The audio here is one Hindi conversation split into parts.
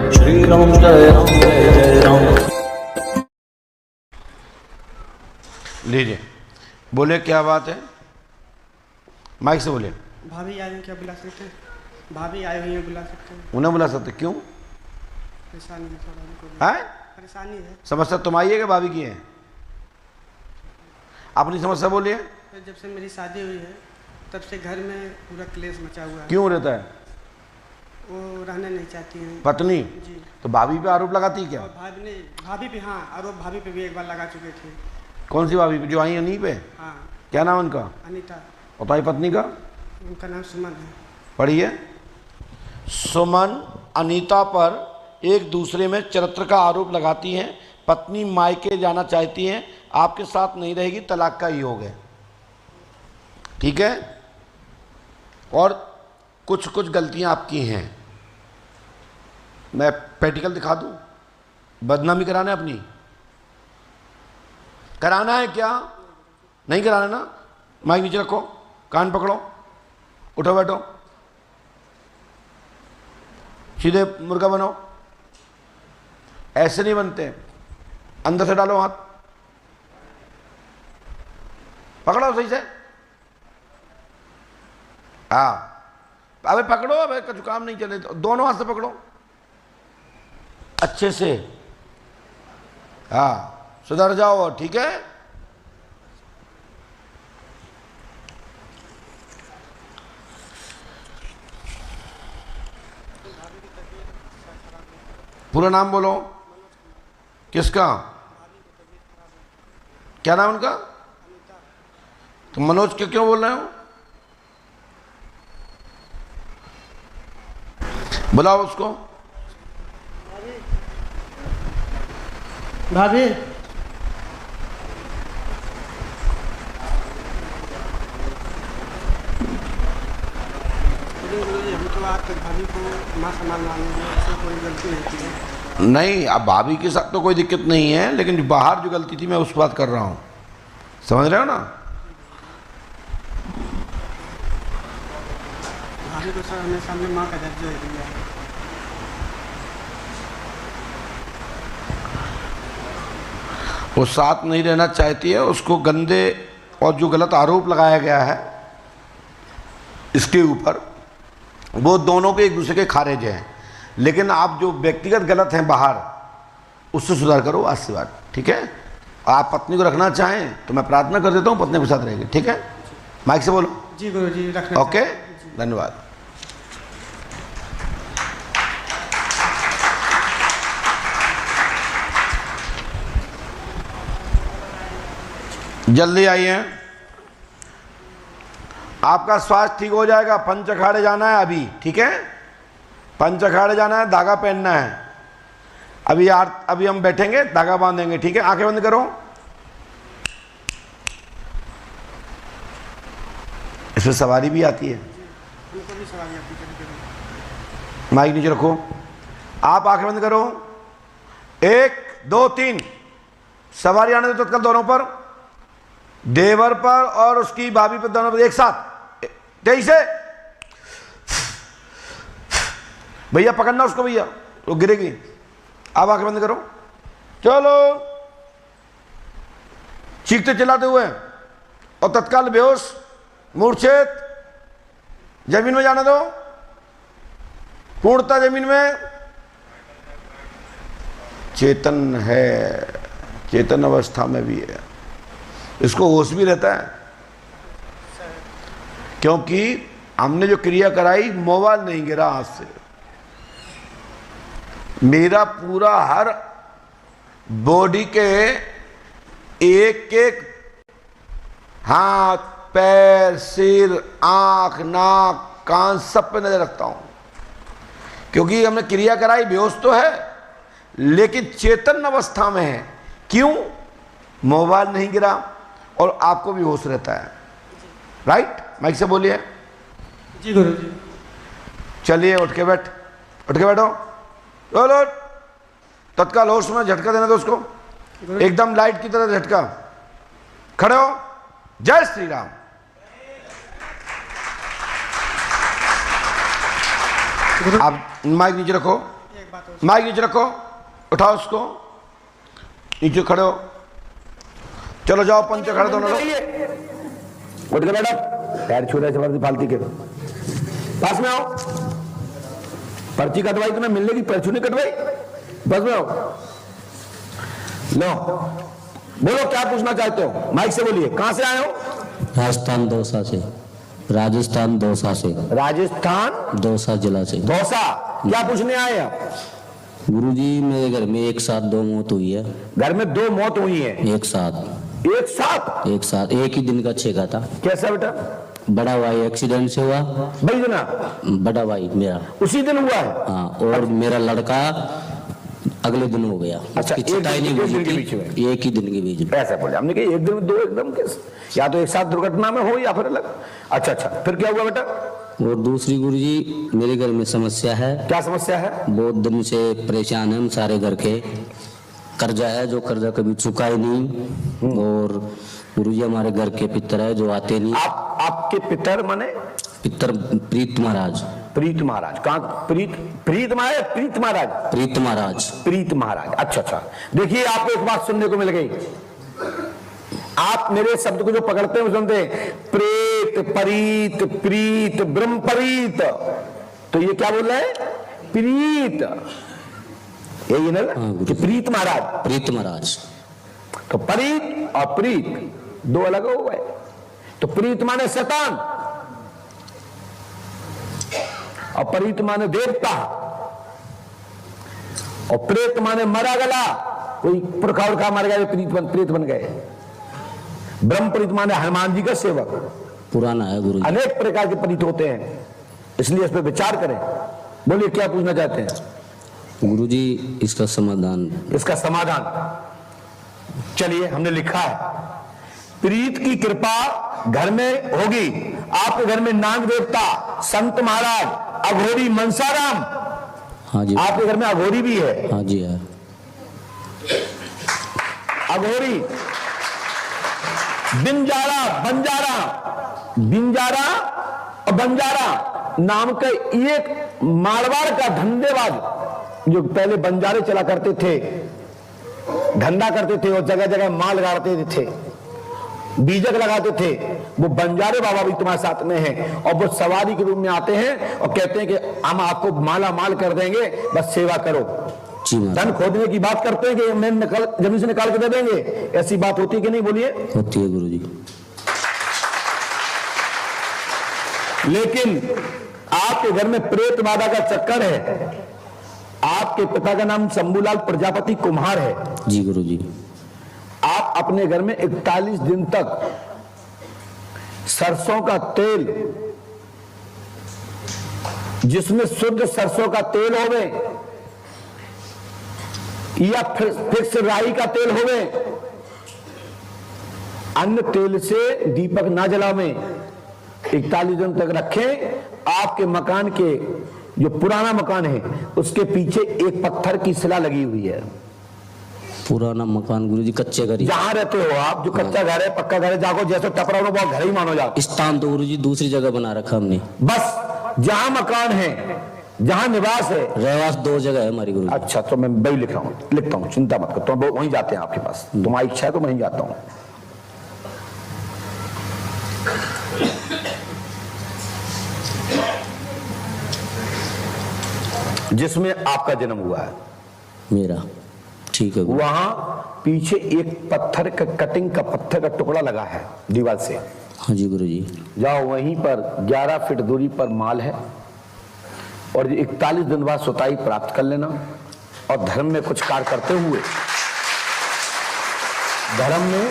श्री राम जय राम जय जय राम। लीजिए, बोले क्या बात है, माइक से बोले। भाभी आई हैं, क्या बुला सकते हैं? भाभी आई हुई हैं, बुला सकते हैं? उन्हें बुला सकते, क्यों? परेशानी है थोड़ा उनको। है परेशानी है। समस्या तुम आई है कि भाभी की है? अपनी समस्या बोलिए। तो जब से मेरी शादी हुई है तब से घर में पूरा क्लेश मचा हुआ है। क्यों रहता है? वो रहना नहीं चाहती हैं। पत्नी? जी। तो भाभी पे आरोप लगाती है क्या? और भाभी पे, हाँ, आरोप भाभी पे भी एक बार लगा चुके थे। कौन सी भाभी पे? जो आई है नहीं पे? हाँ। क्या नाम उनका? अनीता। और तुम्हारी पत्नी का? उनका नाम सुमन है। पढ़िए। सुमन अनीता पर एक दूसरे में चरित्र का आरोप लगाती हैं। पत्नी मायके जाना चाहती हैं, आपके साथ नहीं रहेगी, तलाक का योग है। ठीक है? और कुछ कुछ गलतियां आपकी हैं, मैं प्रैक्टिकल दिखा दूं? बदनामी कराना है अपनी? कराना है क्या? नहीं कराना ना? माइक नीचे रखो, कान पकड़ो, उठो बैठो, सीधे मुर्गा बनो। ऐसे नहीं बनते, अंदर से डालो हाथ, पकड़ो सही से। हाँ, अबे पकड़ो, अबे कुछ काम नहीं चले तो दोनों हाथ से पकड़ो अच्छे से। हाँ, सुधर जाओ, ठीक है? पूरा नाम बोलो। किसका? क्या नाम उनका? तो मनोज क्यों बोल रहे हो? बुलाओ उसको। भाभी, हम तो आज तक भाभी को माँ समान मानेंगे, ऐसे कोई गलती नहीं की है। नहीं, अब भाभी के साथ तो कोई दिक्कत नहीं है, लेकिन बाहर जो गलती थी मैं उस बात कर रहा हूं, समझ रहे हो ना? भाभी को सर हमें सामने माँ का दर्जा दिया है। वो साथ नहीं रहना चाहती है, उसको गंदे और जो गलत आरोप लगाया गया है इसके ऊपर, वो दोनों के एक दूसरे के खारिज हैं। लेकिन आप जो व्यक्तिगत गलत हैं बाहर, उससे सुधार करो आज से बात, ठीक है? आप पत्नी को रखना चाहें तो मैं प्रार्थना कर देता हूँ, पत्नी के साथ रहेगी, ठीक है? माइक से बोलो। जी गुरु जी, रखना। ओके, धन्यवाद। जल्दी आइए, आपका स्वास्थ्य ठीक हो जाएगा। पंच अखाड़े जाना है अभी, ठीक है? पंच अखाड़े जाना है, धागा पहनना है। अभी हम बैठेंगे, धागा बांधेंगे, ठीक है? आंखें बंद करो। इसमें सवारी भी आती है। हमको भी सवारी आती है। माइक नीचे रखो, आप आंखें बंद करो। 1 2 3, सवारी आने दो तत्काल दोनों पर, देवर पर और उसकी भाभी पर, दोनों पर एक साथ। तेजी से भैया, पकड़ना उसको भैया, वो गिरेगी। आप आंखें बंद करो, चलो। चीखते चिल्लाते हुए और तत्काल बेहोश, मूर्छित, जमीन में जाने दो, पूर्णतः जमीन में। चेतन है, चेतन अवस्था में भी है, इसको होश भी रहता है, क्योंकि हमने जो क्रिया कराई, मोबाइल नहीं गिरा हाथ से। मेरा पूरा हर बॉडी के एक एक हाथ, पैर, सिर, आंख, नाक, कान, सब पे नजर रखता हूं, क्योंकि हमने क्रिया कराई। बेहोश तो है लेकिन चेतन अवस्था में है। क्यों? मोबाइल नहीं गिरा और आपको भी होश रहता है, राइट? माइक से बोलिए। जी गुरु जी। चलिए, उठ के बैठो, चलो। तत्काल होश में झटका देना दो उसको, एकदम लाइट की तरह झटका। खड़े हो, जय श्री राम। आप माइक नीचे रखो। एक बात और। माइक नीचे रखो, उठाओ उसको, नीचे खड़े हो, चलो जाओ पंच खड़े दोनों लोग, उठ के बैठो, पैर छू रहे जबरदस्ती फालतू के, पास में आओ, पर्ची कटवाई तुम्हें मिलने की, पर्ची नहीं कटवाई, बस में आओ, लो बोलो क्या पूछना चाहते हो, माइक से बोलिए, कहां से आए हो? राजस्थान दौसा से। राजस्थान दौसा से। राजस्थान दौसा जिला से। दौसा, क्या पूछने आए आप? गुरुजी मेरे घर में एक साथ 2 मौत हुई है। घर में 2 मौत हुई है एक साथ। एक साथ? एक साथ, एक ही दिन का छेका था। कैसा बेटा? बड़ा भाई एक्सीडेंट से हुआ। भाई जना बड़ा भाई मेरा उसी दिन हुआ है? हाँ, और मेरा लड़का अगले दिन हो गया। अच्छा, उसकी चिताई नहीं हुई थी, एक ही दिन के बीच में। ऐसा बोले हमने कहा एक दिन में 2 एकदम किस, या तो एक साथ दुर्घटना में हो या फिर अलग। अच्छा अच्छा, फिर क्या हुआ बेटा? और दूसरी गुरुजी मेरे घर में समस्या है। क्या समस्या है? बहुत दिन से परेशान है हम सारे घर के। कर्जा है, जो कर्जा कभी चुका ही नहीं। और गुरुजी हमारे घर के पितर है जो आते नहीं। आपके पितर माने? पितर प्रीत महाराज। प्रीत महाराज कहाँ? प्रीत महाराज, प्रीत महाराज, प्रीत महाराज, प्रीत महाराज। अच्छा अच्छा, देखिए आपको एक बात सुनने को मिल गई, आप मेरे शब्द को जो पकड़ते हैं सुनते हैं, प्रेत, परीत, प्रीत, ब्रह्मपरीत, तो ये क्या बोल रहे हैं? प्रीत, यही ना कि प्रीत महाराज। प्रीत महाराज। तो परीत और प्रीत 2 अलग हो गए। तो प्रीत माने शैतान और प्रीत माने देवता, और प्रेत माने मरा गला, कोई पुरखा उरखा मर गया, प्रेत बन गए। ब्रह्मप्रीत माने हनुमान जी का सेवक। पुराना है गुरु। अनेक प्रकार के प्रीत होते हैं, इसलिए इस पर विचार करें। बोलिए क्या पूछना चाहते हैं? गुरुजी इसका समाधान। इसका समाधान चलिए, हमने लिखा है, प्रीत की कृपा घर में होगी। आपके घर में नाग देवता, संत महाराज, अघोरी, मनसाराम। हाँ जी। आपके घर में अघोरी भी है? हाँ जी है। अघोरी, बिंजारा, बिंजारा और बंजारा नाम का एक मारवाड़ का धंधेबाज, जो पहले बंजारे चला करते थे, धंधा करते थे और जगह जगह माल गाड़ते थे, बीजक लगाते थे, वो बंजारे बाबा भी तुम्हारे साथ में हैं। और वो सवारी के रूप में आते हैं और कहते हैं कि हम आपको माला माल कर देंगे, बस सेवा करो। धन खोदने की बात करते हैं कि मैं जमीन से निकाल के दे देंगे, ऐसी बात होती है कि नहीं? बोलिए। होती है गुरुजी। लेकिन आपके घर में प्रेत बाधा का चक्कर है। आपके पिता का नाम शंभूलाल प्रजापति कुम्हार है। जी गुरुजी। आप अपने घर में 41 दिन तक सरसों का तेल, जिसमें शुद्ध सरसों का तेल होवे या फिक्स राई का तेल होवे, अन्य तेल से दीपक ना जलावें, 41 दिन तक रखें। आपके मकान के, जो पुराना मकान है, उसके पीछे एक पत्थर की शिला लगी हुई है। पुराना मकान गुरुजी, कच्चे घर। जहां रहते हो आप, जो कच्चा घर है, पक्का घर है, जाको जैसे टपरा वो घर ही मानो जाओ। स्थान तो गुरुजी दूसरी जगह बना रखा हमने। बस जहां मकान है, जहां निवास है, रहवास 2 जगह है हमारी गुरुजी। अच्छा, तो मैं वही लिखता हूँ, चिंता मत करो, तो वहीं जाते हैं आपके पास, तुम्हारी इच्छा है तो वहीं जाता हूं। जिसमें आपका जन्म हुआ है मेरा, ठीक है। वहां पीछे एक पत्थर का, कटिंग का पत्थर का टुकड़ा लगा है दीवार से। हाँ जी गुरुजी। जाओ, वहीं पर 11 फीट दूरी पर माल है, और 41 दिन बाद सुताई प्राप्त कर लेना। और धर्म में कुछ कार्य करते हुए, धर्म में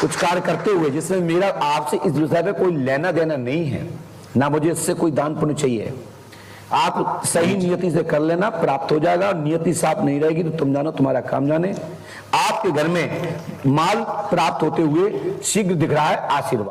कुछ कार्य करते हुए, जिसमें मेरा आपसे इस विषय पे कोई लेना देना नहीं है, ना मुझे इससे कोई दान पुण्य चाहिए। आप सही नियति से कर लेना, प्राप्त हो जाएगा। नियति साफ नहीं रहेगी तो तुम जानो, तुम्हारा काम जाने। आपके घर में माल प्राप्त होते हुए शीघ्र दिख रहा है आशीर्वाद।